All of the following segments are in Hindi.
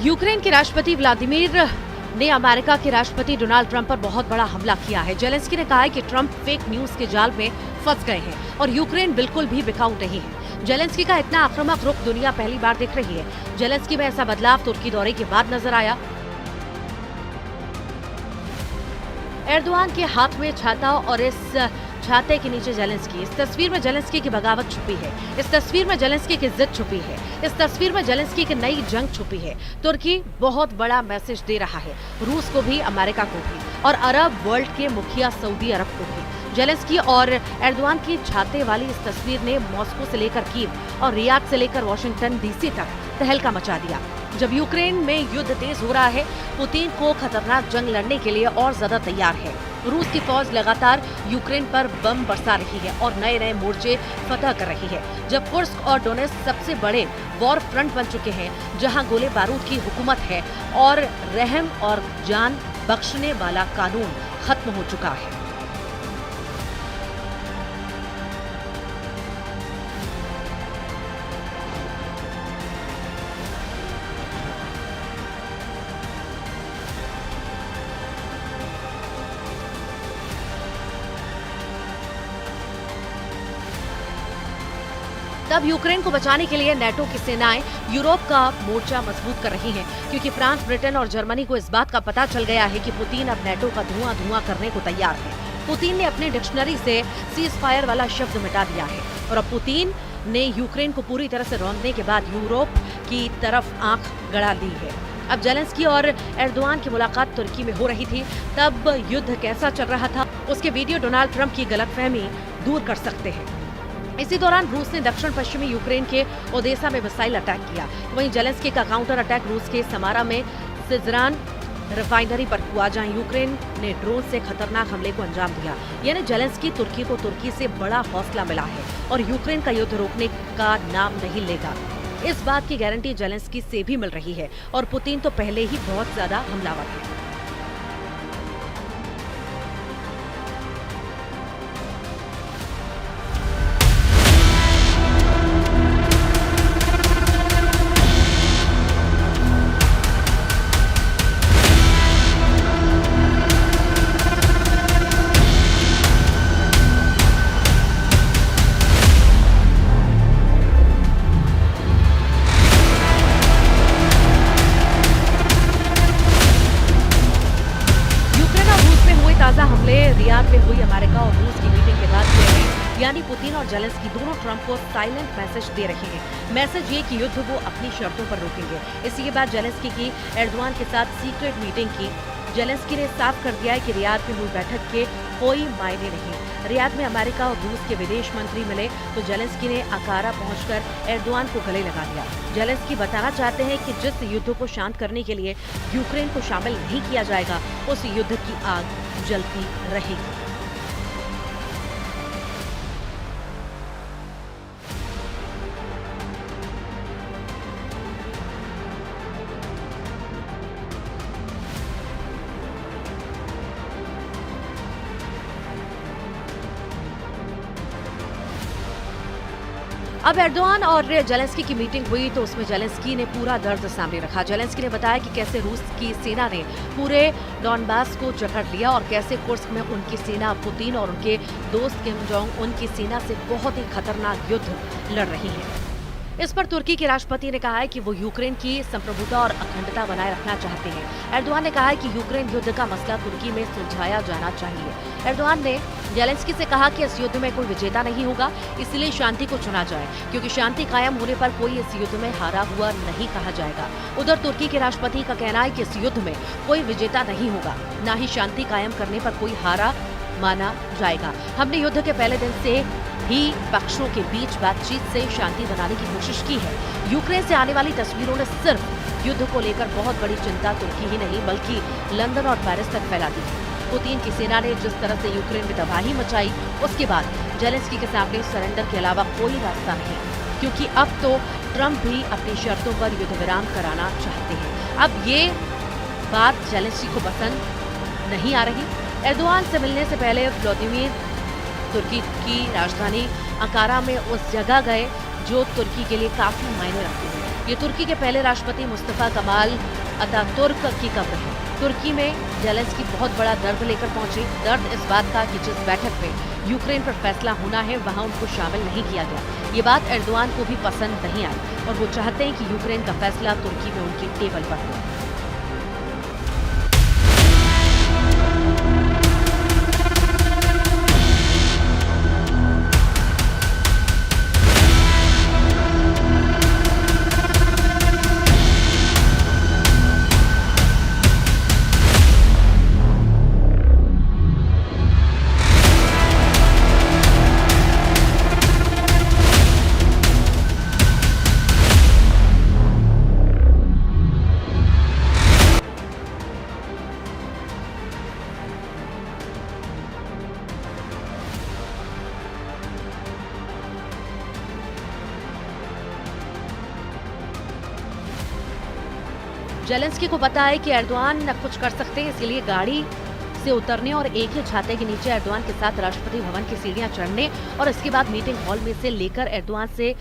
यूक्रेन के राष्ट्रपति व्लादिमीर ने अमेरिका के राष्ट्रपति डोनाल्ड ट्रंप पर बहुत बड़ा हमला किया है। जेलेंस्की ने कहा है कि ट्रंप फेक न्यूज के जाल में फंस गए हैं और यूक्रेन बिल्कुल भी बिकाऊ नहीं है। जेलेंस्की का इतना आक्रामक रुख दुनिया पहली बार देख रही है। जेलेंस्की में ऐसा बदलाव तुर्की दौरे के बाद नजर आया। एर्दोआन के हाथ में छाता और इस छाते के नीचे जेलेंस्की। इस तस्वीर में जेलेंस्की की बगावत छुपी है। इस तस्वीर में जेलेंस्की की जिद छुपी है। इस तस्वीर में जेलेंस्की की नई जंग छुपी है। तुर्की बहुत बड़ा मैसेज दे रहा है, रूस को भी, अमेरिका को भी और अरब वर्ल्ड के मुखिया सऊदी अरब को भी। जेलेंस्की और एर्दोआन की छाते वाली इस तस्वीर ने मॉस्को से लेकर कीव और रियाद से लेकर वाशिंगटन डीसी तक तहलका मचा दिया। जब यूक्रेन में युद्ध तेज हो रहा है, पुतिन को खतरनाक जंग लड़ने के लिए और ज्यादा तैयार है। रूस की फौज लगातार यूक्रेन पर बम बरसा रही है और नए नए मोर्चे फतह कर रही है। जब कुर्स्क और डोनेट्स्क सबसे बड़े वॉर फ्रंट बन चुके हैं, जहां गोले बारूद की हुकूमत है और रहम और जान बख्शने वाला कानून खत्म हो चुका है। तब यूक्रेन को बचाने के लिए नेटो की सेनाएं यूरोप का मोर्चा मजबूत कर रही हैं, क्योंकि फ्रांस, ब्रिटेन और जर्मनी को इस बात का पता चल गया है कि पुतिन अब नेटो का धुआं धुआं करने को तैयार है। पुतिन ने अपनी डिक्शनरी से सीज फायर वाला शब्द मिटा दिया है और अब पुतिन ने यूक्रेन को पूरी तरह से रौंदने के बाद यूरोप की तरफ आंख गड़ा ली है। अब जेलेंस्की और एर्दोआन की मुलाकात तुर्की में हो रही थी, तब युद्ध कैसा चल रहा था उसके वीडियो डोनाल्ड ट्रंप की गलतफहमी दूर कर सकते हैं। इसी दौरान रूस ने दक्षिण पश्चिमी यूक्रेन के ओदेसा में मिसाइल अटैक किया। वहीं जेलेंस्की का काउंटर अटैक रूस के समारा में सिजरान रिफाइनरी पर हुआ, जहां यूक्रेन ने ड्रोन से खतरनाक हमले को अंजाम दिया। यानी जेलेंस्की तुर्की को तुर्की से बड़ा हौसला मिला है और यूक्रेन का युद्ध रोकने का नाम नहीं लेगा। इस बात की गारंटी जेलेंस्की से भी मिल रही है और पुतिन तो पहले ही बहुत ज्यादा हमलावर है। ताजा हमले रियाद में हुई अमेरिका और रूस की मीटिंग के बाद हुए हैं। यानी पुतिन और जेलेंस्की दोनों ट्रंप को साइलेंट मैसेज दे रहे हैं। मैसेज ये कि युद्ध वो अपनी शर्तों पर रोकेंगे। इसी के बाद जेलेंस्की की एर्दोआन के साथ सीक्रेट मीटिंग की। जेलेंस्की ने साफ कर दिया है कि रियाद में हुई बैठक के कोई मायने नहीं। रियाद में अमेरिका और रूस के विदेश मंत्री मिले तो जेलेंस्की ने अंकारा पहुंचकर एर्दोआन को गले लगा दिया। जेलेंस्की बताना चाहते हैं कि जिस युद्ध को शांत करने के लिए यूक्रेन को शामिल नहीं किया जाएगा, उस युद्ध की आग जलती रहेगी। अब एर्दोआन और जेलेंस्की की मीटिंग हुई तो उसमें जेलेंस्की ने पूरा दर्द सामने रखा। जेलेंस्की ने बताया कि कैसे रूस की सेना ने पूरे डॉनबास को जकड़ लिया और कैसे कुर्स्क में उनकी सेना पुतिन और उनके दोस्त किम जोंग उन की सेना से बहुत ही खतरनाक युद्ध लड़ रही है। इस पर तुर्की के राष्ट्रपति ने कहा है कि वो यूक्रेन की संप्रभुता और अखंडता बनाए रखना चाहते हैं। एर्दोआन ने कहा है कि यूक्रेन युद्ध का मसला तुर्की में सुलझाया जाना चाहिए। एर्दोआन ने जेलेंस्की से कहा कि इस युद्ध में कोई विजेता नहीं होगा, इसलिए शांति को चुना जाए, क्योंकि शांति कायम होने पर कोई इस युद्ध में हारा हुआ नहीं कहा जाएगा। उधर तुर्की के राष्ट्रपति का कहना है कि इस युद्ध में कोई विजेता नहीं होगा, न ही शांति कायम करने पर कोई हारा माना जाएगा। हमने युद्ध के पहले दिन से ही पक्षों के बीच बातचीत से शांति बनाने की कोशिश की है। यूक्रेन से आने वाली तस्वीरों ने सिर्फ युद्ध को लेकर बहुत बड़ी चिंता तुर्की ही नहीं बल्कि लंदन और पेरिस तक फैला दी है। पुतिन की सेना ने जिस तरह से यूक्रेन में तबाही मचाई, उसके बाद जेलेंस्की के सामने सरेंडर के अलावा कोई रास्ता नहीं, क्योंकि अब तो ट्रंप भी अपनी शर्तों पर युद्ध विराम कराना चाहते हैं। अब ये बात जेलेंस्की को पसंद नहीं आ रही। एर्दोआन से मिलने से पहले व्लादिमीर तुर्की की राजधानी अंकारा में उस जगह गए जो तुर्की के लिए काफी मायने रखती है। ये तुर्की के पहले राष्ट्रपति मुस्तफा कमाल अतातुर्क की कब्र है। तुर्की में जेलेंस्की बहुत बड़ा दर्द लेकर पहुंचे। दर्द इस बात का कि जिस बैठक में यूक्रेन पर फैसला होना है वहां उनको शामिल नहीं किया गया। ये बात एर्दोआन को भी पसंद नहीं आई और वो चाहते हैं कि यूक्रेन का फैसला तुर्की में उनकी टेबल पर हो। जेलेंस्की को पता है कि एर्दोआन न कुछ कर सकते हैं, इसलिए गाड़ी से उतरने और एक ही छाते के नीचे एर्दोआन के साथ राष्ट्रपति भवन की सीढ़ियां चढ़ने और इसके बाद मीटिंग हॉल में से लेकर एर्दोआन से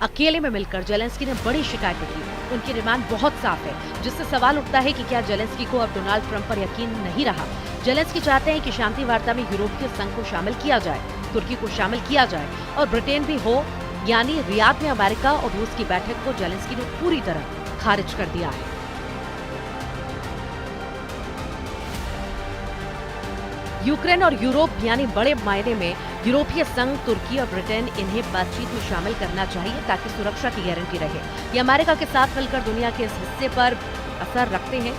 अकेले में मिलकर जेलेंस्की ने बड़ी शिकायतें की। उनकी डिमांड बहुत साफ है, जिससे सवाल उठता है कि क्या जेलेंस्की को अब डोनाल्ड ट्रंप पर यकीन नहीं रहा। जेलेंस्की चाहते हैं कि शांति वार्ता में यूरोपीय संघ को शामिल किया जाए, तुर्की को शामिल किया जाए और ब्रिटेन भी हो, यानी रियाद में अमेरिका और रूस की बैठक को जेलेंस्की ने पूरी तरह खारिज कर दिया है। यूक्रेन और यूरोप यानी बड़े मायने में यूरोपीय संघ, तुर्की और ब्रिटेन इन्हें बातचीत में शामिल करना चाहिए ताकि सुरक्षा की गारंटी रहे। ये अमेरिका के साथ मिलकर दुनिया के इस हिस्से पर असर रखते हैं।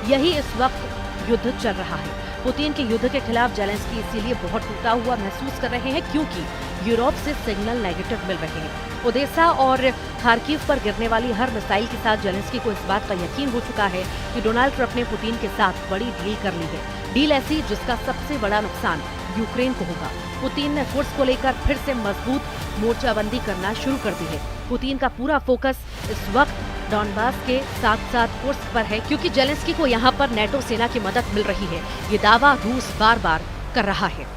यही इस वक्त युद्ध चल रहा है। पुतिन के युद्ध के खिलाफ जेलेंस्की इसीलिए बहुत टूटा हुआ महसूस कर रहे हैं क्योंकि यूरोप से सिग्नल नेगेटिव मिल रहे हैं। ओडेसा और खार्किव पर गिरने वाली हर मिसाइल के साथ जेलेंस्की को इस बात का यकीन हो चुका है कि डोनाल्ड ट्रंप ने पुतिन के साथ बड़ी डील कर ली है। डील ऐसी जिसका सबसे बड़ा नुकसान यूक्रेन को होगा। पुतिन ने कुर्स को लेकर फिर से मजबूत मोर्चाबंदी करना शुरू कर दी है। पुतिन का पूरा फोकस इस वक्त डॉनबास के साथ साथ कुर्स्क पर है क्योंकि जेलेंस्की को यहाँ पर नेटो सेना की मदद मिल रही है। ये दावा रूस बार बार कर रहा है।